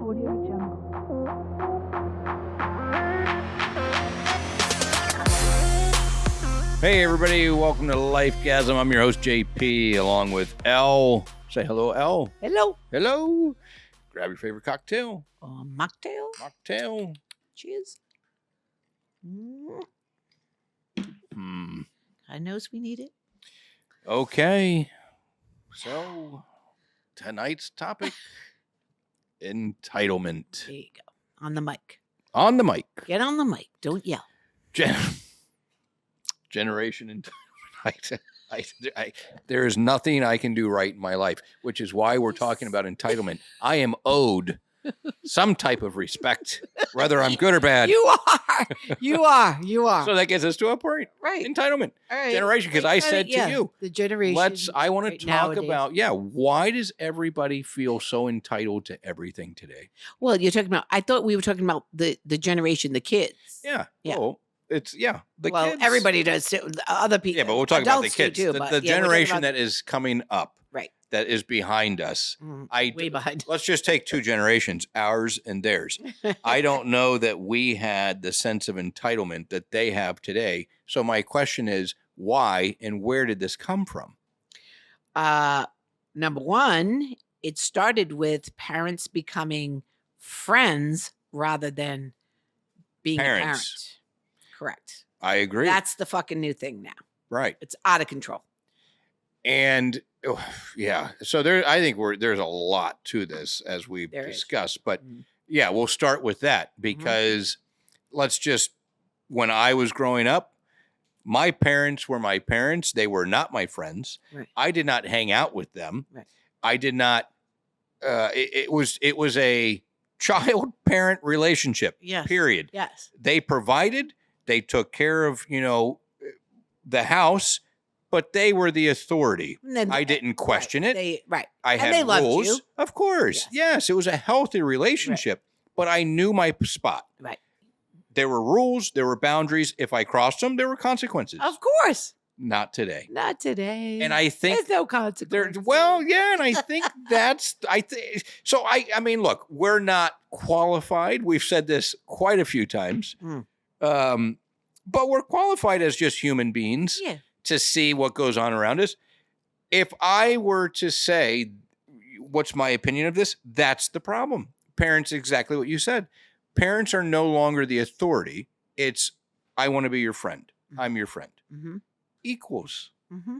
Audio Jungle. Hey everybody, welcome to Lifegasm. I'm your host JP, along with Elle. Say hello, Elle. Hello. Hello. Grab your favorite cocktail. Mocktail. Mocktail. Cheers. I knows we need it. Okay. So tonight's topic, entitlement. There you go. On the mic. On the mic. Get on the mic. Don't yell. Generation entitlement. There is nothing I can do right in my life, which is why we're talking about entitlement. I am owed some type of respect, whether I'm good or bad. You are. You are. You are. So that gets us to a point. Right. Entitlement. All right. Generation, because I said to you, the generation. I want right to talk nowadays. about, why does everybody feel so entitled to everything today? Well, you're talking about, I thought we were talking about the generation, the kids. Yeah. Yeah. Oh, it's, the well, kids. everybody does too. Other people. Yeah, but we're talking about the adults do kids. too, the but the yeah, we're talking generation about- that is coming up, Right. that is behind us. Way behind. Let's just take two generations, ours and theirs. I don't know that we had the sense of entitlement that they have today. So my question is, why and where did this come from? Number one, it started with parents becoming friends rather than being a parent. Parents. Correct. I agree. That's the fucking new thing now. right. It's out of control. And so I think there's a lot to this as we've There is. discussed, but Mhm. we'll start with that because when I was growing up, my parents were my parents. They were not my friends. Right. I did not hang out with them. Right. I did not, it was a child parent relationship, Yes. period. Yes. They provided, they took care of, the house, but they were the authority. And then- I didn't question it. Right. I and had they loved rules. you. Of course. Yes, it was a healthy relationship, but I knew my spot. Right. There were rules, there were boundaries. If I crossed them, there were consequences. Of course. Not today. Not today. And I think there's no consequence. and I think so I mean, look, we're not qualified. We've said this quite a few times. But we're qualified as just human beings Yeah. to see what goes on around us. If I were to say, what's my opinion of this? That's the problem. Parents, exactly what you said. Parents are no longer the authority. It's, I want to be your friend. I'm your friend. Mm-hmm. Equals. Mm-hmm.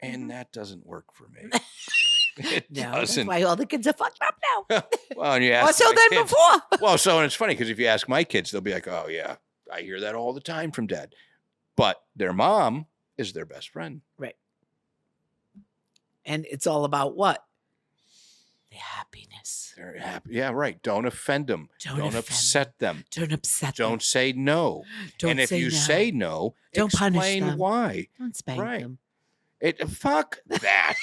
And that doesn't work for me. It No, that's doesn't. why all the kids are fucked up now. Well, and you Or ask so my then kids- before. Well, so and it's funny because if you ask my kids, they'll be like, "Oh yeah, I hear that all the time from dad," but their mom is their best friend. Right. And it's all about what? The happiness. They're happy. Yeah, right. Don't offend them. Don't Don't offend upset them. Don't upset them. Don't say no. Don't And if say you no. say no, Don't punish explain them. why. Don't spank Right. them. Fuck that.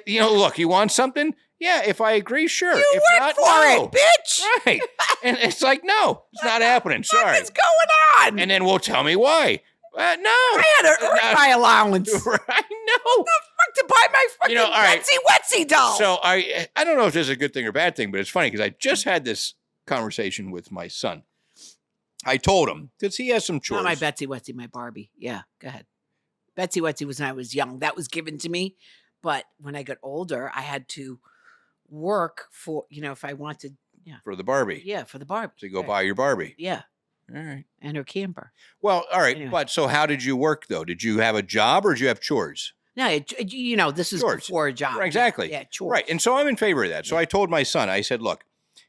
Look, you want something? Yeah, if I agree, sure. You if went not, for no. it, bitch. Right. And it's like, no, it's not happening. What Sorry. is going on? And then we'll tell me why. No. I had to earn my allowance. Right. No. Fuck to buy my fucking all right. Betsy Wetsy doll. So I don't know if this is a good thing or bad thing, but it's funny because I just had this conversation with my son. I told him because he has some chores. Not my Betsy Wetsy, my Barbie. Yeah, go ahead. Betsy Wetsy was when I was young. That was given to me. But when I got older, I had to work for, if I wanted, For the Barbie. yeah, for the Barbie. To go Right. buy your Barbie. Yeah, All right. and her camper. Well, all right. Anyway. But so how did you work though? Did you have a job or did you have chores? No, this is Chores. before a job. Right, exactly. Yeah, chores. Right. And so I'm in favor of that. So I told my son, I said, look,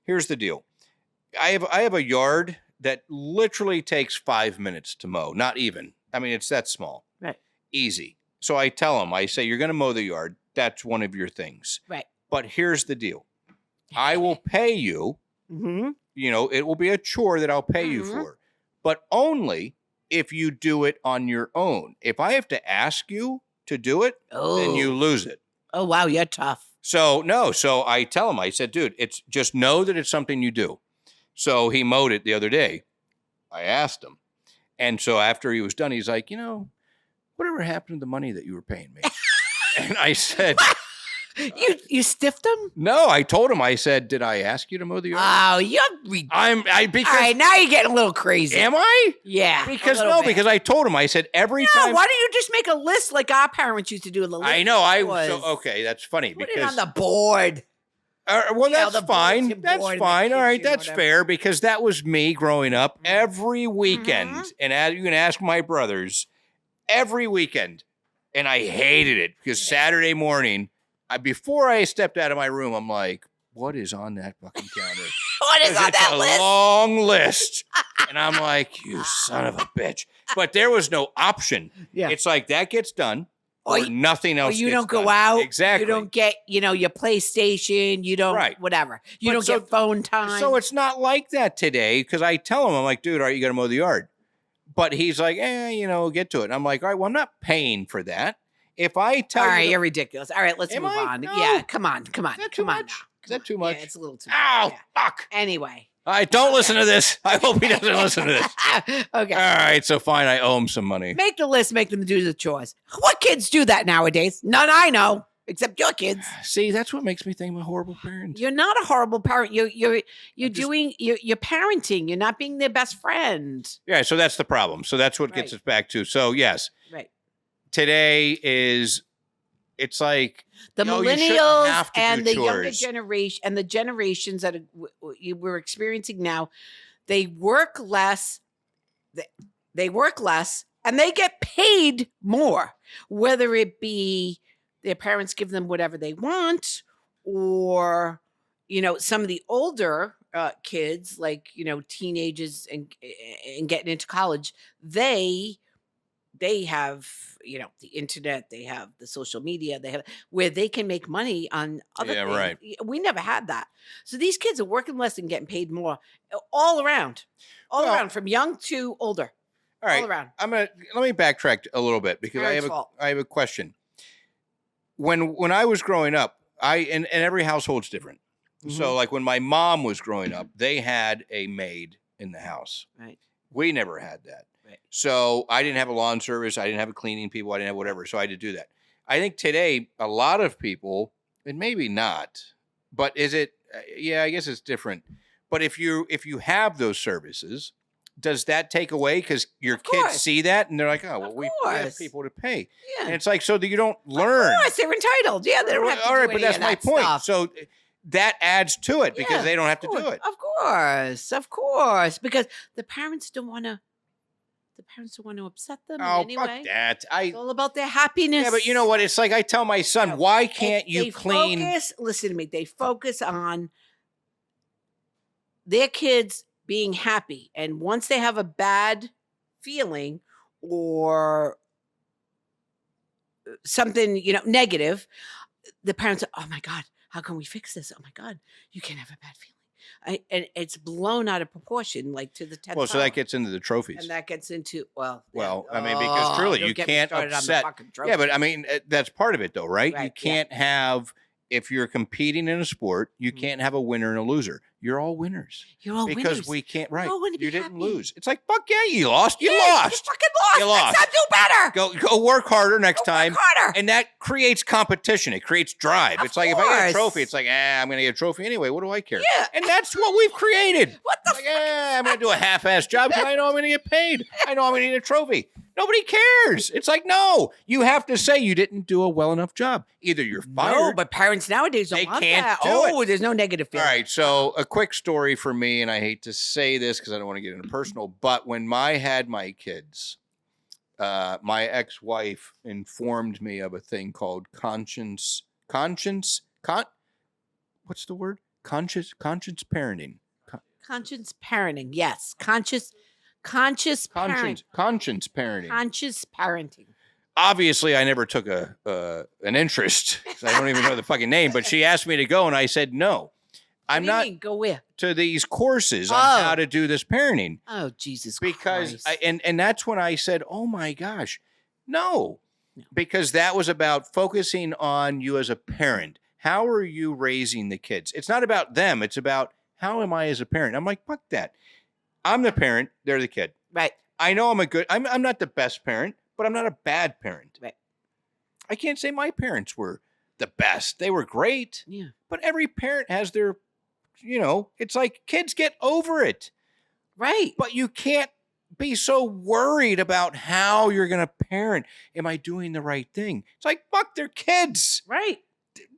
here's the deal. I have a yard that literally takes 5 minutes to mow. Not even. I mean, it's that small. Right. Easy. So I tell him, I say, you're going to mow the yard. That's one of your things. Right. But here's the deal. I will pay you, Mm-hmm. it will be a chore that I'll pay you Mhm. for, but only if you do it on your own. If I have to ask you to do it, Oh. then you lose it. Oh, wow, you're tough. So I tell him, I said, dude, it's just know that it's something you do. So he mowed it the other day. I asked him. And so after he was done, he's like, whatever happened to the money that you were paying me? And I said, You stiffed him? No, I told him. I said, "Did I ask you to mow the yard?" Oh, you're Because all right, now you're getting a little crazy. am I? Yeah. Because no, bit. because I told him. I said every time. Why don't you just make a list like our parents used to do? The list I know. was, That's funny put because it on the board. well, Yeah, that's the fine. bulletin That's board in the fine. All right, kitchen, that's whatever. fair because that was me growing up every weekend. Mhm. And as you can ask my brothers, every weekend, and I hated it because Saturday morning, before I stepped out of my room, I'm like, "What is on that fucking counter?" What is on It's that a list? long list, and I'm like, "You son of a bitch!" But there was no option. Yeah. It's like that gets done. Or Or nothing Or else. you gets don't go done. out. Exactly. You don't get, your PlayStation. You don't, Right. whatever. You But don't get phone time. So it's not like that today because I tell him, I'm like, dude, are you going to mow the yard? But he's like, get to it. And I'm like, all right, well, I'm not paying for that. If I tell All you. right, you're ridiculous. All right, let's Am move I? on. No. Yeah, come on. Is that too Come on much? now. Is that too much? Yeah, it's a little too Ow, much. Yeah. fuck. Anyway. All right, don't listen to this. I hope he doesn't listen to this. Okay. All right, so fine, I owe him some money. Make the list, make them do the chores. What kids do that nowadays? None I know, except your kids. See, that's what makes me think I'm a horrible parent. You're not a horrible parent. You're parenting. You're not being their best friend. Yeah, so that's the problem. So that's what gets Right. us back to. So yes, Right. today it's like The you shouldn't millennials have to and do the younger chores. generation and the generations that we're experiencing now, they work less. They work less and they get paid more, whether it be their parents give them whatever they want, or some of the older kids, like teenagers and getting into college, they have the internet, they have the social media, they have where they can make money on other Yeah, things. right. We never had that, so these kids are working less and getting paid more, all around, Well, around, from young to older, All right, all around. let me backtrack a little bit because Parents' fault. I have a question. When I was growing up, and every household's different. So like when my mom was growing up, they had a maid in the house. Right. We never had that. Right. So I didn't have a lawn service. I didn't have a cleaning people. I didn't have whatever. So I had to do that. I think today a lot of people, and maybe not, but is it? Yeah, I guess it's different. But if you have those services, does that take away because your Of kids course. see that and they're like, oh, well, Of we have course. people to pay, Yeah. and it's like so that you don't learn. Of course, they're entitled. Yeah, they don't have to All do right, but any that's of my that point. stuff. So that adds to it because Yeah, they don't have to of do course, it. Of course, because the parents don't want to. The parents don't want to upset them in Oh, any fuck way. that! It's all about their happiness. Yeah, but you know what? It's like I tell my son, No, why And can't you they clean? listen to me. They focus on their kids being happy, and once they have a bad feeling or something negative, the parents are, oh my God, how can we fix this? Oh my God, you can't have a bad feeling. And it's blown out of proportion, like to the 10th Well, so power. that gets into the trophies. And that gets into I mean, because truly, don't you get me can't started on the upset. fucking Yeah, but trophies. I mean, that's part of it, though, right? You Right, yeah. can't have if you're competing in a sport, you Mhm. can't have a winner and a loser. You're all winners You're all because winners. we can't. Right? all wanna be You didn't happy. lose. It's like fuck yeah, you lost. You Yeah, lost. You fucking lost. You lost. Next time, do better. Go work harder next Go work time. harder. And that creates competition. It creates drive. Of It's like if I get a course. trophy, it's like, I'm going to get a trophy anyway. What do I care? Yeah. And that's what we've created. What the Like, I'm going to do a half-ass job because I know I'm going to get paid. I know I'm going to get a trophy. Nobody cares. It's like, no, you have to say you didn't do a well enough job. Either you're fired. No, but parents nowadays don't They want can't that. do Oh, there's no negative All feeling. right, so a quick story for me, and I hate to say this because I don't want to get into personal, but when I had my kids, my ex-wife informed me of a thing called conscience, what's the word? Conscious parenting. Conscious parenting. Yes. Conscious parenting. Conscience parenting. Conscious parenting. Obviously, I never took an interest. 'Cause I don't even know the fucking name, but she asked me to go, and I said no. I'm What do you not mean, go where? to these courses on Oh. how to do this parenting. Oh, Jesus Because Christ. and that's when I said, "Oh my gosh, no," No. because that was about focusing on you as a parent. How are you raising the kids? It's not about them. It's about how am I as a parent. I'm like, fuck that. I'm the parent. They're the kid. Right. I know I'm not the best parent, but I'm not a bad parent. Right. I can't say my parents were the best. They were great. Yeah. But every parent has their, it's like kids get over it. Right. But you can't be so worried about how you're going to parent. Am I doing the right thing? It's like, fuck, they're kids. Right.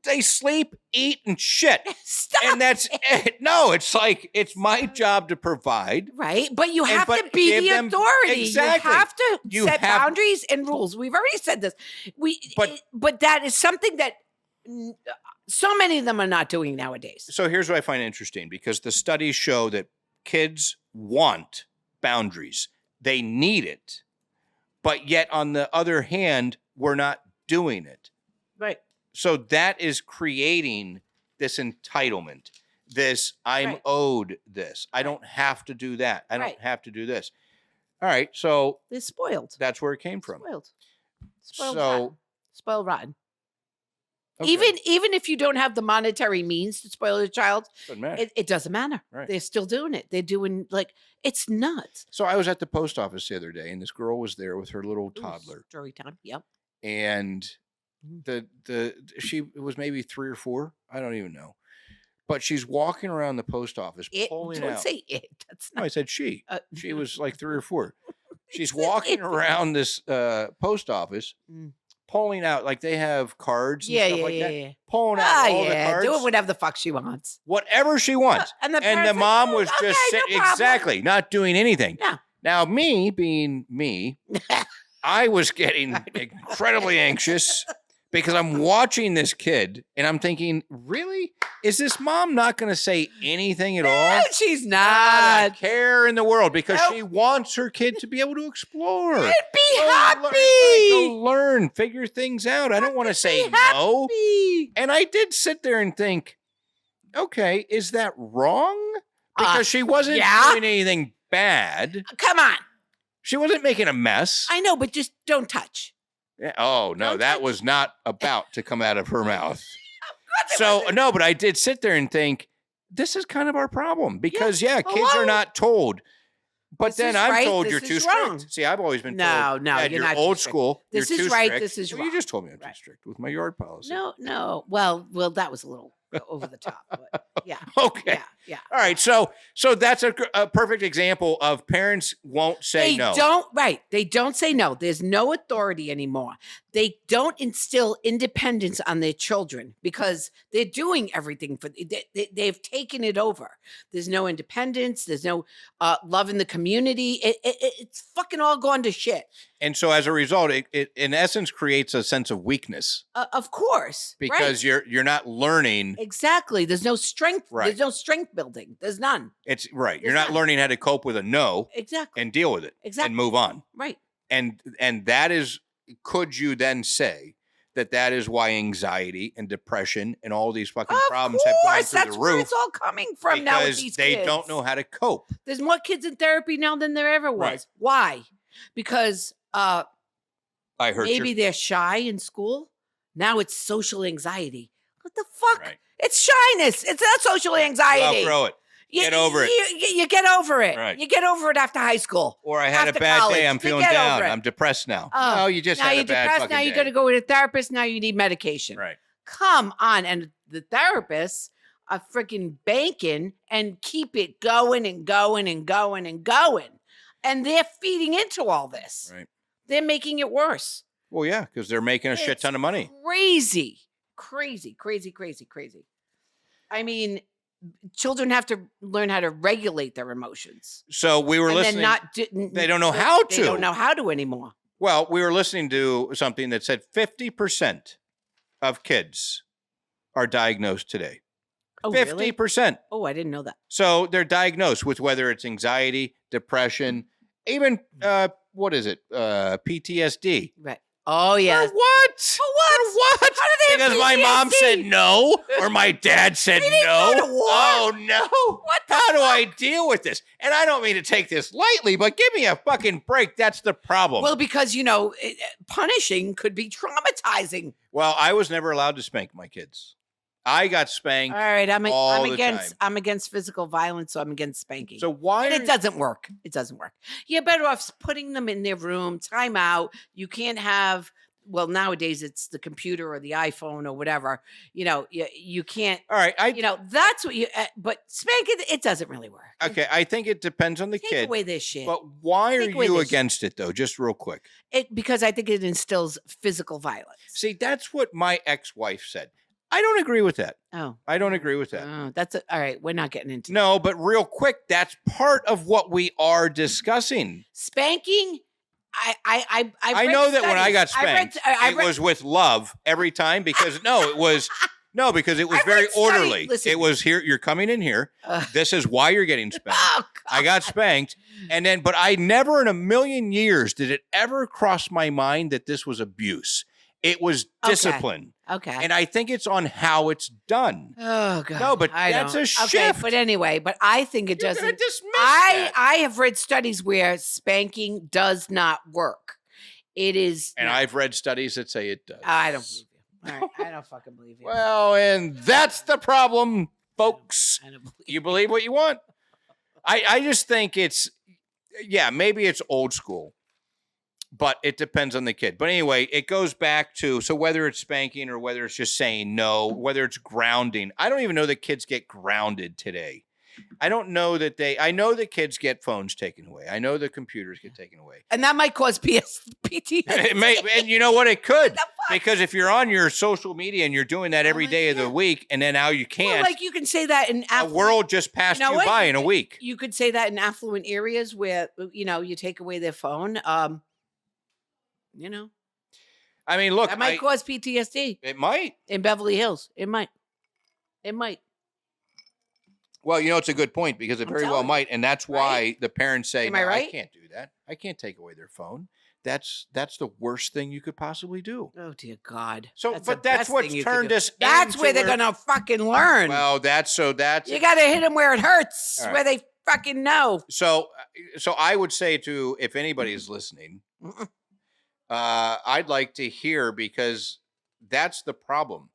They sleep, eat, and shit. Stop. And that's it. No, it's like, it's my job to provide. Right. But you have but to be give the them- authority. Exactly. You have to You set have- boundaries and rules. We've already said this. But- But that is something that so many of them are not doing nowadays. So here's what I find interesting, because the studies show that kids want boundaries. They need it. But yet, on the other hand, we're not doing it. Right. So that is creating this entitlement, this I'm Right. owed this. I don't have to do that. I don't Right. have to do this. All right. So They're spoiled. that's where it came from. Spoiled. Spoiled So- rotten. Spoiled rotten. Okay. Even if you don't have the monetary means to spoil your child, Doesn't matter. it doesn't matter. Right. They're still doing it. They're doing it's nuts. So I was at the post office the other day, and this girl was there with her little Ooh, toddler, Story time. Yep. and Mm. it was maybe 3 or 4. I don't even know. But she's walking around the post office pulling Don't out. say it. That's No, not. I said she. Uh, She was like 3 or 4. She's said walking it. around this post office, Mm. pulling out, like they have cards and Yeah, stuff yeah, like yeah, that. yeah. Pulling out Ah, all the yeah. cards. Do it whatever the fuck she wants. Whatever she wants. And the And the parents like, mom "Oh, was just okay, no sitting, problem." exactly, not doing anything. No. Now, me being me, I was getting incredibly anxious because I'm watching this kid and I'm thinking, really? Is this mom not going to say anything at all? No, she's Not a not. care in the world, because Nope. she wants her kid to be able to explore. And be Go learn- happy. Go learn, figure things out. I don't want to say Be no. happy. And I did sit there and think, okay, is that wrong? Because she wasn't yeah. doing anything bad. Come on. She wasn't making a mess. I know, but just don't touch. Oh, no, Don't that touch- was not about to come out of her mouth. It So, wasn't. no, but I did sit there and think, this is kind of our problem, because, Yes, yeah, kids hello. are not told. But This then is I'm right, told this you're is too strict. wrong. See, I've always been No, told, no, Dad, you're you're not too old strict. school. This you're is too right, strict. this is Well, you wrong. just told me I'm too Right. strict with my yard policy. No. Well, that was a little over the top. But yeah. Okay. Yeah. All right. So that's a perfect example of parents won't say They no. They don't say no. There's no authority anymore. They don't instill independence on their children because they're doing everything for they've taken it over. There's no independence. There's no love in the community. It's fucking all gone to shit. And so as a result, it in essence creates a sense of weakness, Of course. right. because you're not learning. Exactly. There's no strength. Right. There's no strength building. There's none. It's right. You're There's not not. learning how to cope with a no Exactly. and deal with it Exactly. and move on. Right. And that is, could you then say that is why anxiety and depression and all these fucking Of problems have gone course. through That's the where roof? it's all coming from now with Because these they kids. don't know how to cope. There's more kids in therapy now than there ever was. Right. Why? Because I heard maybe they're shy in school. Now it's social anxiety. What the fuck? Right. It's shyness. It's not social anxiety. outgrow it. Get over it. You get over it. Right. You get over it after high school. Or I had a After bad college, day. I'm you feeling get down. over it. I'm depressed now. Oh, no, you just now had you're a bad depressed. fucking Now day. you got to go to a therapist. Now you need medication. Right. Come on. And the therapists are freaking banking and keep it going and going and going and going. And they're feeding into all this. Right. They're making it worse. Well, yeah, because they're making a shit It's ton of money. Crazy. I mean, children have to learn how to regulate their emotions. So we were and listening. then not they don't know how They to. don't know how to anymore. Well, we were listening to something that said 50% of kids are diagnosed today. Oh, 50%. really? Oh, I didn't know that. So they're diagnosed with whether it's anxiety, depression, even what is it? PTSD. Right. Oh, yeah. For what? For what? For what? How do they have Because my mom PTSD? said no, or my dad said didn't no. go to war. Oh no! What the How do I fuck? deal with this? And I don't mean to take this lightly, but give me a fucking break. That's the problem. Well, because, punishing could be traumatizing. Well, I was never allowed to spank my kids. I got spanked. All right. I'm all the against physical violence, so I'm against spanking. So why? And are- it doesn't work. It doesn't work. You're better off putting them in their room, time out. You can't have well, nowadays it's the computer or the iPhone or whatever. You can't. All right. That's what you. But spanking, it doesn't really work. Okay. I think it depends on the Take kid. away this shit. But why are Take away you this shit. against it though? Just real quick. Because I think it instills physical violence. See, that's what my ex-wife said. I don't agree with that. Oh, I don't agree with that. all right. We're not getting into No, but real quick, that's part of what we are discussing. spanking. I know that when I got spanked, it was with love every time because it was very orderly. Listen. It was here. You're coming in here. This is why you're getting spanked. Oh, I got spanked, but I never in a million years did it ever cross my mind that this was abuse. It was discipline. Okay. And I think it's on how it's done. Oh God. No, but I that's don't. a shift. Okay, but anyway, I think it You're doesn't. gonna dismiss that. I have read studies where spanking does not work. It is. And I've read studies that say it does. I don't believe you. All right, I don't fucking believe you. Well, and that's the problem, folks. I don't believe You believe what you want. I just think maybe it's old school, but it depends on the kid. But anyway, it goes back to, so whether it's spanking or whether it's just saying no, whether it's grounding. I don't even know that kids get grounded today. I don't know that I know that kids get phones taken away. I know the computers get taken away. And that might cause PTSD. It may, and you know what? It could. Because if you're on your social media and you're doing that every day of the week, and then now you can't. Well, like you can say that in a world just passed you by in a week. You could say that in affluent areas where, you take away their phone. I mean, look. That might cause PTSD. It might. In Beverly Hills. It might. Well, it's a good point because it very well might. And that's why the parents say, Am I right? I can't do that. I can't take away their phone. That's the worst thing you could possibly do. Oh, dear God. So, that's what's turned us. That's where they're going to fucking learn. Well, that's. You got to hit them where it hurts, where they fucking know. So I would say if anybody is listening, I'd like to hear, because that's the problem.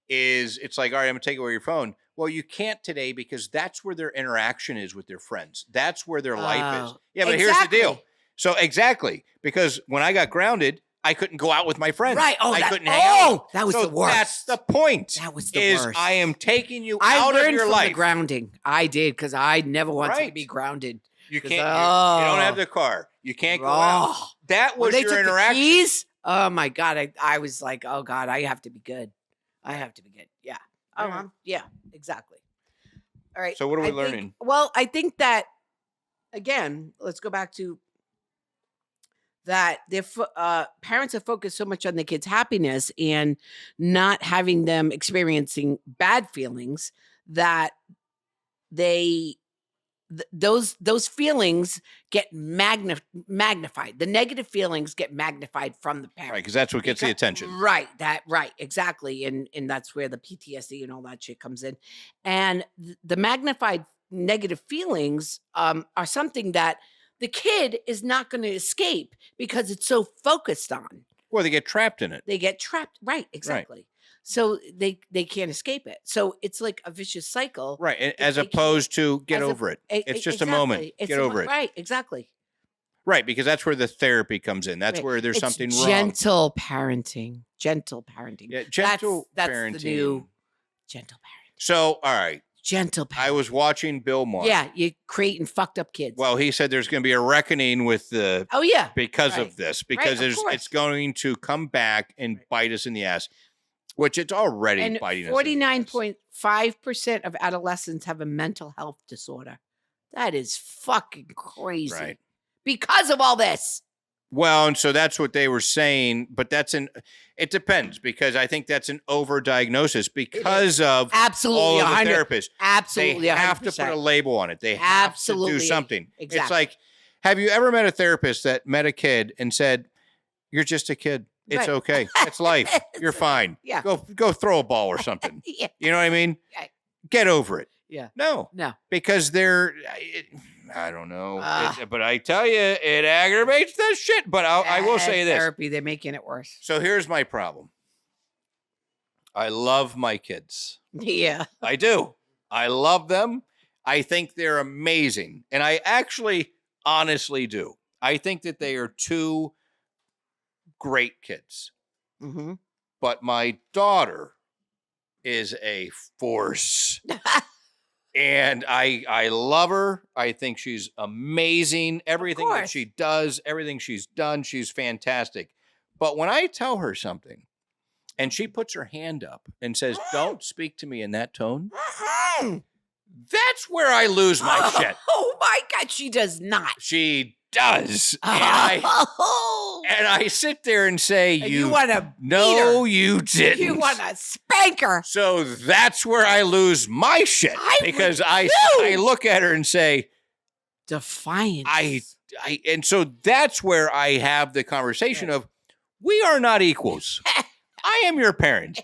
It's like, all right, I'm going to take away your phone. Well, you can't today because that's where their interaction is with their friends. That's where their life is. Yeah, but here's the deal. So exactly, because when I got grounded, I couldn't go out with my friends. Right. I couldn't hang out. That was the worst. That's the point. That was the worst. I am taking you out of your life. The grounding. I did, because I never wanted to be grounded. You can't. You don't have the car. You can't go out. That was your interaction. The keys, oh my God! I was like, oh God, I have to be good. Yeah. Yeah. Exactly. All right. So what are we learning? I think that, again, let's go back to that. Their parents are focused so much on the kids' happiness and not having them experiencing bad feelings that those feelings get magnified. The negative feelings get magnified from the parent. Right, because that's what gets the attention. Right, exactly. And that's where the PTSD and all that shit comes in. And the magnified negative feelings are something that the kid is not going to escape because it's so focused on. Well, they get trapped in it. They get trapped. Right, exactly. Right. So they can't escape it. So it's like a vicious cycle. Right. As opposed to get over it. It's just a moment. Get over it. Right. Exactly. Right. Because that's where the therapy comes in. That's where there's something wrong. Gentle parenting. Yeah, gentle parenting. That's the new gentle parenting. So, all right. Gentle parenting. I was watching Bill Maher. Yeah. You're creating fucked up kids. Well, he said there's going to be a reckoning with the. Oh, yeah. Because of this. Because it's going to come back and bite us in the ass. Which it's already biting us. 49.5% of adolescents have a mental health disorder. That is fucking crazy. Right. Because of all this. Well, and so that's what they were saying, but it depends, because I think that's an overdiagnosis because of absolutely all of the therapists. Absolutely. They have 100%. To put a label on it. They have to do something. Exactly. It's like, have you ever met a therapist that met a kid and said, "You're just a kid. It's okay. It's life. You're fine. Yeah. Go throw a ball or something." Yeah. You know what I mean? Get over it. Yeah. No. Because I don't know. But I tell you, it aggravates the shit. But I will say this. Therapy, they're making it worse. So here's my problem. I love my kids. Yeah. I do. I love them. I think they're amazing. And I actually honestly do. I think that they are two great kids. Mm-hmm. but my daughter is a force. And I love her. I think she's amazing. Everything that course. she does, everything she's done, she's fantastic. But when I tell her something and she puts her hand up and says, "Don't speak to me in that tone," that's where I lose my shit. Oh my God, she does not. She does. And I sit there and say, And you want to no, you didn't. You want to spank her. So that's where I lose my shit. Because I look at her and say, defiance. And so that's where I have the conversation of, we are not equals. I am your parent.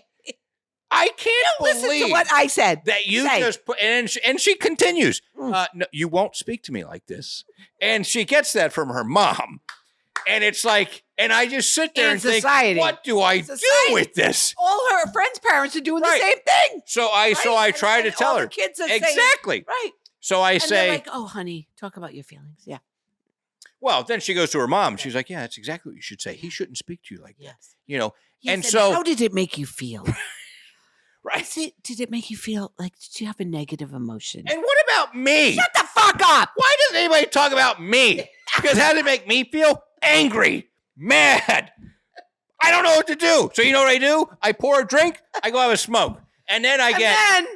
I can't listen believe to what I said. That you just put, and she continues, no, you won't speak to me like this. And she gets that from her mom. And it's like, and I just sit there and think, what do I do with this? All her friends' parents are doing the same thing. So I try to tell her. The kids are exactly. saying, right. So I say, they're like, oh, honey, talk about your feelings. Yeah. Well, then she goes to her mom. She's like, yeah, that's exactly what you should say. He shouldn't speak to you like that. You know, yes, and so. How did it make you feel? Right. Did it make you feel like, did you have a negative emotion? And what about me? Shut the fuck up. Why doesn't anybody talk about me? Because how does it make me feel? Angry, mad. I don't know what to do. So you know what I do? I pour a drink, I go have a smoke. And then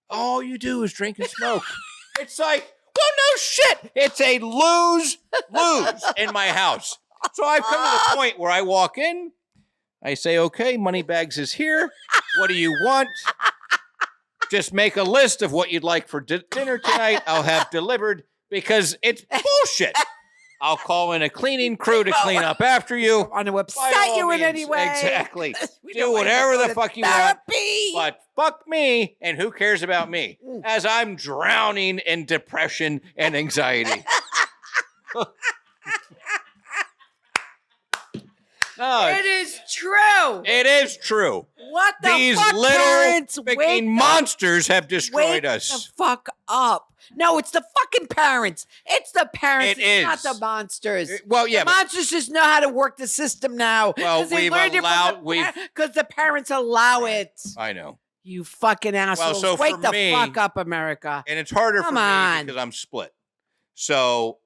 all you do is drink and smoke. It's like, well, no shit. It's a lose-lose in my house. So I've come to the point where I walk in, I say, okay, Moneybags is here. What do you want? Just make a list of what you'd like for dinner tonight. I'll have delivered because it's bullshit. I'll call in a cleaning crew to clean up after you. On to upset you in any way. Exactly. Do whatever the fuck you want. But fuck me, and who cares about me? As I'm drowning in depression and anxiety. No, it is true. It is true. What the These fuck, little parents? freaking monsters have destroyed us. The fuck up. No, it's the fucking parents. It's the parents. It's not the monsters. Well, yeah. The monsters just know how to work the system now. Well, because the parents allow it. I know. You fucking assholes. Well, so wake the fuck up, America. And it's harder for me because I'm split. So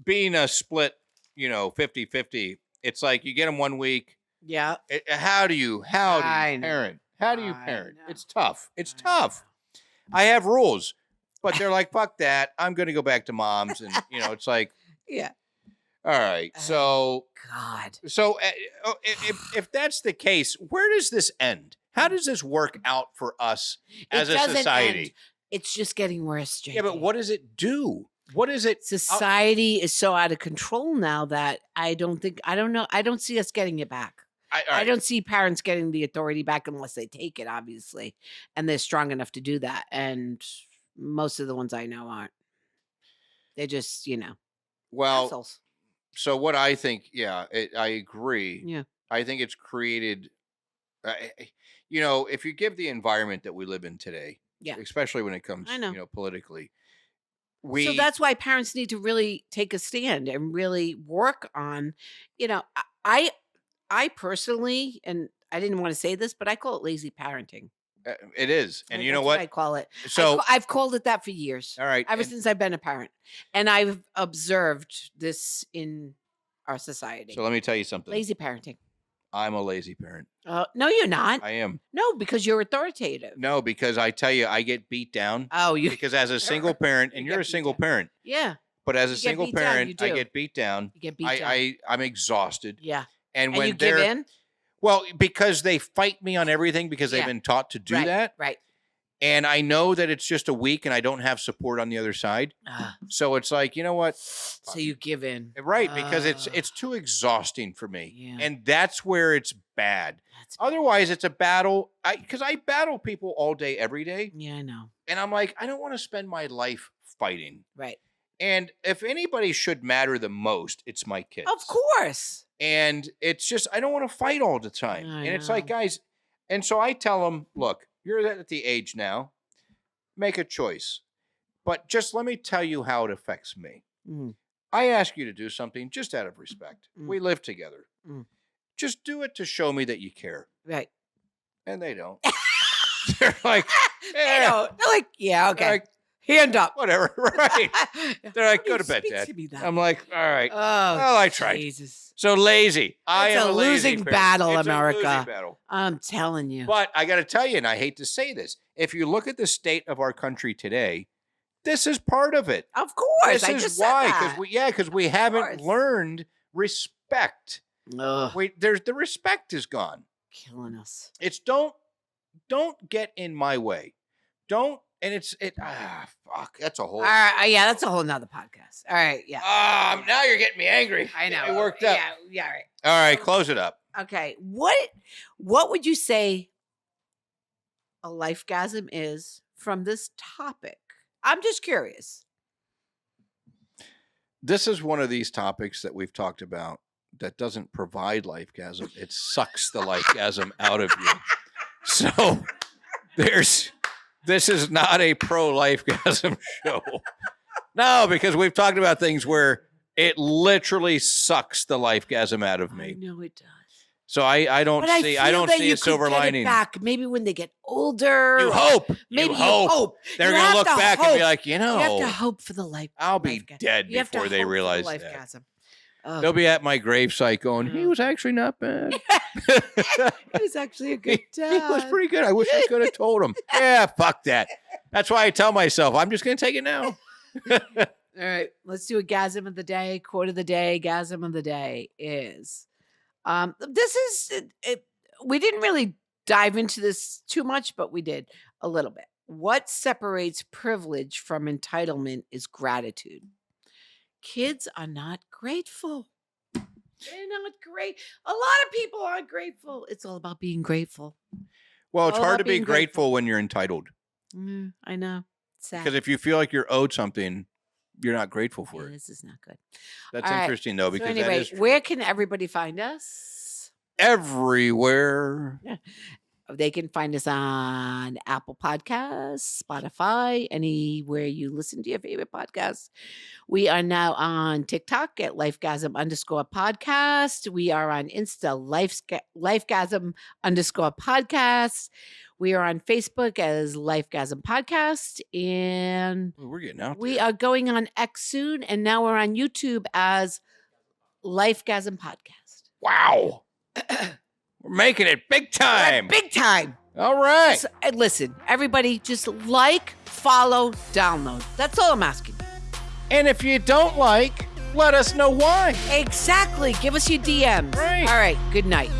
being a split, 50-50, it's like you get them 1 week. Yeah. How do you parent? How do you parent? It's tough. It's tough. I have rules, but they're like, fuck that. I'm going to go back to mom's. And, it's like, yeah. All right. So, God. So if that's the case, where does this end? How does this work out for us as a society? End. It's just getting worse, JP. Yeah, but what does it do? What is it? Society is so out of control now that I don't know. I don't see us getting it back. I don't see parents getting the authority back unless they take it, obviously. And they're strong enough to do that. And most of the ones I know aren't. They're just, well, assholes. So what I think, I agree. Yeah. I think it's created, if you give the environment that we live in today, especially when it comes, politically. So that's why parents need to really take a stand and really work on, I personally, and I didn't want to say this, but I call it lazy parenting. It is. And you know what? I call it. So I've called it that for years. All right. Ever since I've been a parent. And I've observed this in our society. So let me tell you something. Lazy parenting. I'm a lazy parent. No, you're not. I am. No, because you're authoritative. No, because I tell you, I get beat down. Oh, because as a single parent, and you're a single parent. Yeah. But as a single parent, I get beat down. You get beat down. I'm exhausted. Yeah. And when you give in? Well, because they fight me on everything because they've been taught to do that. Right. And I know that it's just a week and I don't have support on the other side. So it's like, you know what? So you give in. Right, because it's too exhausting for me. Yeah. And that's where it's bad. Otherwise, it's a battle. Because I battle people all day, every day. Yeah, I know. And I'm like, I don't want to spend my life fighting. Right. And if anybody should matter the most, it's my kids. Of course. And it's just, I don't want to fight all the time. It's like, guys, and so I tell them, look, you're at the age now, make a choice. But just let me tell you how it affects me. I ask you to do something just out of respect. We live together. just do it to show me that you care. Right. And they don't. They're like, They don't. They're like, yeah, okay. They're like, Hand up. whatever. Right. They're like, go to bed, Speak Dad. to me that I'm like, all right. Oh, well, I tried. Jesus. So lazy. I It's am a lazy losing parent. battle, It's America. A losing battle. I'm telling you. But I got to tell you, and I hate to say this, if you look at the state of our country today, this is part of it. Of course. This I is just why, said that. because we haven't course. learned respect. Ugh, The respect is gone. killing us. It's don't get in my way. Don't, and fuck, that's a whole. All right. Yeah, that's a whole nother podcast. All right. Yeah. Now you're getting me angry. I know. It worked up. Yeah. All right. All right, close it up. Okay. What would you say a lifegasm is from this topic? I'm just curious. This is one of these topics that we've talked about that doesn't provide lifegasm. It sucks the lifegasm out of you. So this is not a pro lifegasm show. No, because we've talked about things where it literally sucks the lifegasm out of I me. know it does. So I don't But see feel that a you silver could get it lining. back maybe when they get older. You hope. Maybe you hope. They're You going to have look to back and hope. be like, You have to hope for the life. I'll be lifegasm. dead You have to before they hope for the realize that. lifegasm. Oh. They'll be at my gravesite going, he was actually not bad. He was actually a good dad. He was pretty good. I wish I could have told him. Yeah, fuck that. That's why I tell myself, I'm just going to take it now. All right, let's do a gasm of the day. Quote of the day. Gasm of the day is, this is it. We didn't really dive into this too much, but we did a little bit. What separates privilege from entitlement is gratitude. Kids are not grateful. They're not great. A lot of people aren't grateful. It's all about being grateful. Well, it's All hard about to be being grateful when you're entitled. I know. It's sad. Because if you feel like you're owed something, you're not grateful for Yeah, it. this is not good. That's All right. interesting, though, So because anyway, that is true. where can everybody find us? Everywhere. They can find us on Apple Podcasts, Spotify, anywhere you listen to your favorite podcasts. We are now on TikTok at lifegasm_podcast. We are on Insta, lifegasm_podcast. We are on Facebook as Lifegasm Podcast. And Ooh, we're getting out we there. are going on X soon. And now we're on YouTube as Lifegasm Podcast. Wow. We're making it big time. Big time. All right. So, and listen, everybody, just like, follow, download. That's all I'm asking. And if you don't like, let us know why. Exactly. Give us your DMs. Right. All right. Good night.